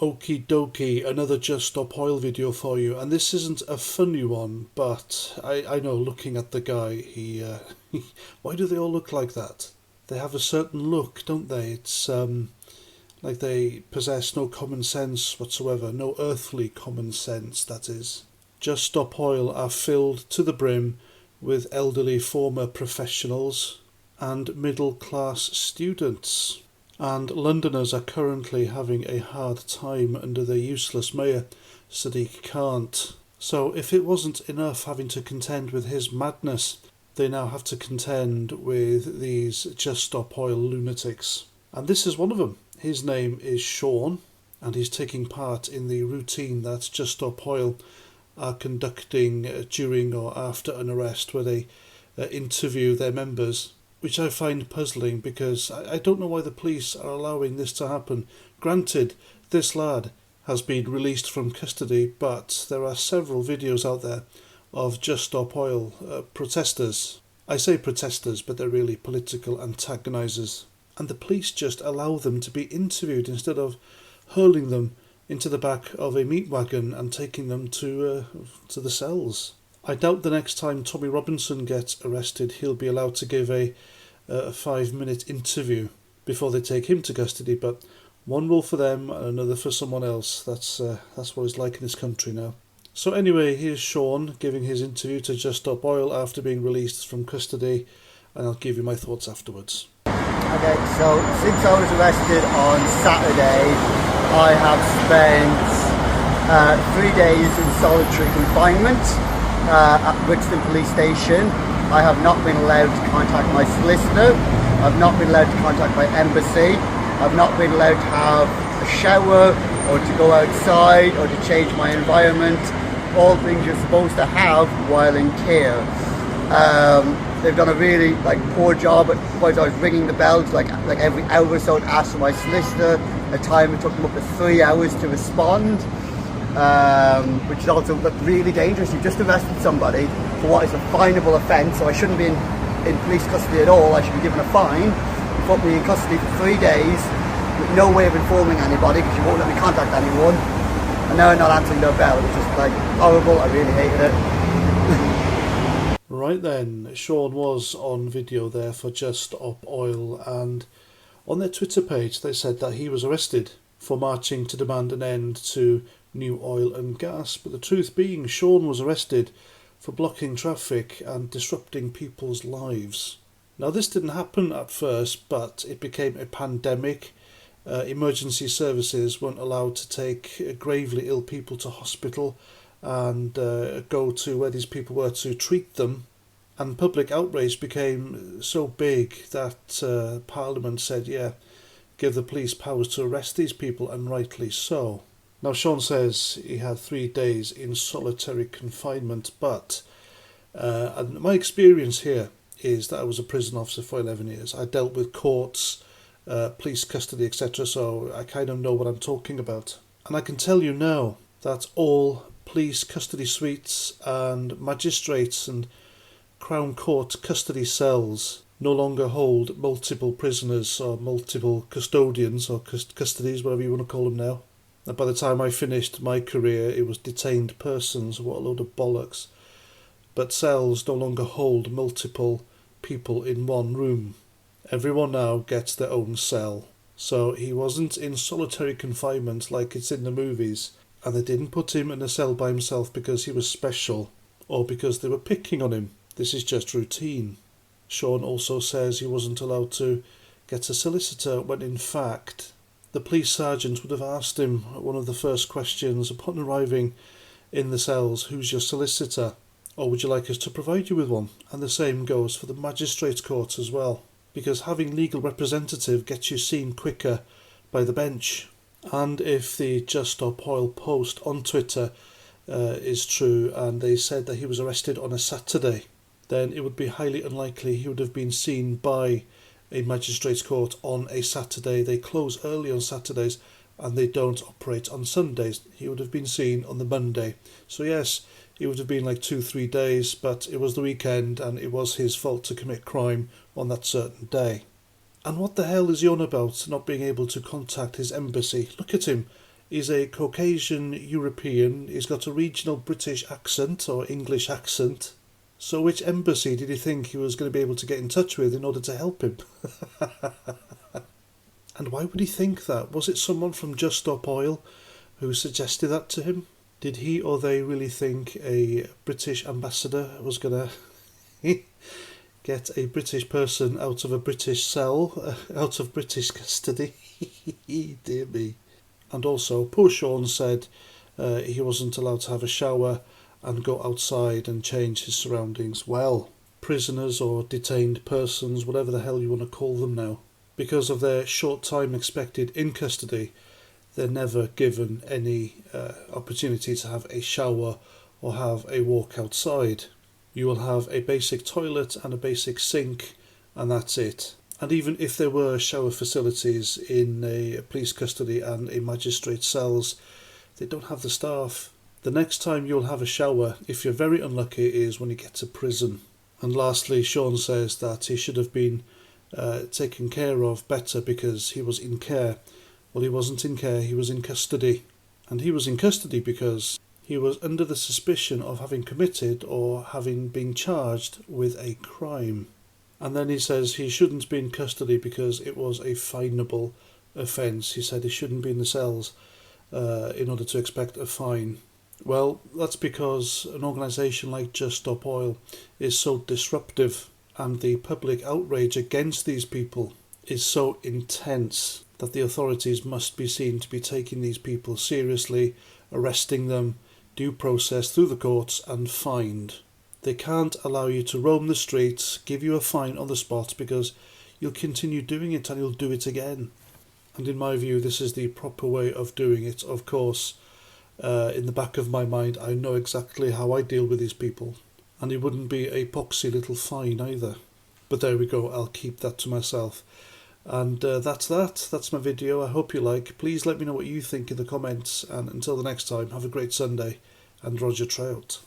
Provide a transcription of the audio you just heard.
Okie dokie, another Just Stop Oil video for you, and this isn't a funny one, but I know looking at the guy, why do they all look like that? They have a certain look, don't they? It's like they possess no common sense whatsoever, no earthly common sense, that is. Just Stop Oil are filled to the brim with elderly former professionals and middle class students. And Londoners are currently having a hard time under their useless mayor, Sadiq Khan. So if it wasn't enough having to contend with his madness, they now have to contend with these Just Stop Oil lunatics. And this is one of them. His name is Sean, and he's taking part in the routine that Just Stop Oil are conducting during or after an arrest, where they interview their members, which I find puzzling because I don't know why the police are allowing this to happen. Granted, this lad has been released from custody, but there are several videos out there of Just Stop Oil protesters. I say protesters, but they're really political antagonisers. And the police just allow them to be interviewed instead of hurling them into the back of a meat wagon and taking them to the cells. I doubt the next time Tommy Robinson gets arrested, he'll be allowed to give a 5-minute interview before they take him to custody. But one rule for them and another for someone else. That's what it's like in this country now. So anyway, here's Sean giving his interview to Just Stop Oil after being released from custody, and I'll give you my thoughts afterwards. Okay, so since I was arrested on Saturday, I have spent 3 days in solitary confinement at Brixton Police Station. I have not been allowed to contact my solicitor. I've not been allowed to contact my embassy. I've not been allowed to have a shower or to go outside or to change my environment. All things you're supposed to have while in care. They've done a really poor job at what I was ringing the bells like every hour or so to ask for my solicitor. At time it took them up to 3 hours to respond. Which is also really dangerous. You've just arrested somebody for what is a finable offence, so I shouldn't be in police custody at all. I should be given a fine. You put me in custody for 3 days with no way of informing anybody because you won't let me contact anyone, and now I'm not answering their bell. It was just horrible. I really hated it. Right then, Sean was on video there for Just Stop Oil, and on their Twitter page they said that he was arrested for marching to demand an end to new oil and gas, but the truth being Sean was arrested for blocking traffic and disrupting people's lives. Now this didn't happen at first, but it became a pandemic. Emergency services weren't allowed to take gravely ill people to hospital and go to where these people were to treat them, and public outrage became so big that Parliament said, give the police powers to arrest these people, and rightly so. Now Sean says he had 3 days in solitary confinement, but and my experience here is that I was a prison officer for 11 years. I dealt with courts, police custody, etc., so I kind of know what I'm talking about. And I can tell you now that all police custody suites and magistrates and Crown Court custody cells no longer hold multiple prisoners or multiple custodians or custodies, whatever you want to call them now. And by the time I finished my career, it was detained persons. What a load of bollocks. But cells no longer hold multiple people in one room. Everyone now gets their own cell. So he wasn't in solitary confinement like it's in the movies, and they didn't put him in a cell by himself because he was special or because they were picking on him. This is just routine. Sean also says he wasn't allowed to get a solicitor when in fact the police sergeant would have asked him one of the first questions upon arriving in the cells, who's your solicitor? Or would you like us to provide you with one? And the same goes for the magistrates' court as well, because having legal representative gets you seen quicker by the bench. And if the Just Stop Oil post on Twitter is true, and they said that he was arrested on a Saturday, then it would be highly unlikely he would have been seen by a magistrates' court on a Saturday. They close early on Saturdays and they don't operate on Sundays. He would have been seen on the Monday. So yes, it would have been 2-3 days, but it was the weekend and it was his fault to commit crime on that certain day. And what the hell is he on about, not being able to contact his embassy? Look at him. He's a Caucasian European. He's got a regional British accent or English accent. So which embassy did he think he was going to be able to get in touch with in order to help him? And why would he think that? Was it someone from Just Stop Oil who suggested that to him? Did he or they really think a British ambassador was going to get a British person out of a British cell, out of British custody? Dear me. And also, poor Sean said he wasn't allowed to have a shower and go outside and change his surroundings. Well, prisoners or detained persons, whatever the hell you want to call them now, because of their short time expected in custody, they're never given any opportunity to have a shower or have a walk outside. You will have a basic toilet and a basic sink, and that's it. And even if there were shower facilities in a police custody and a magistrate cells, they don't have the staff. The next time you'll have a shower, if you're very unlucky, is when you get to prison. And lastly, Sean says that he should have been taken care of better because he was in care. Well, he wasn't in care, he was in custody. And he was in custody because he was under the suspicion of having committed or having been charged with a crime. And then he says he shouldn't be in custody because it was a finable offence. He said he shouldn't be in the cells in order to expect a fine. Well, that's because an organisation like Just Stop Oil is so disruptive, and the public outrage against these people is so intense that the authorities must be seen to be taking these people seriously, arresting them, due process through the courts and fined. They can't allow you to roam the streets, give you a fine on the spot, because you'll continue doing it and you'll do it again. And in my view, this is the proper way of doing it. Of course, in the back of my mind, I know exactly how I deal with these people. And it wouldn't be a poxy little fine either. But there we go, I'll keep that to myself. And that's that. That's my video. I hope you like. Please let me know what you think in the comments. And until the next time, have a great Sunday. And Roger Trout.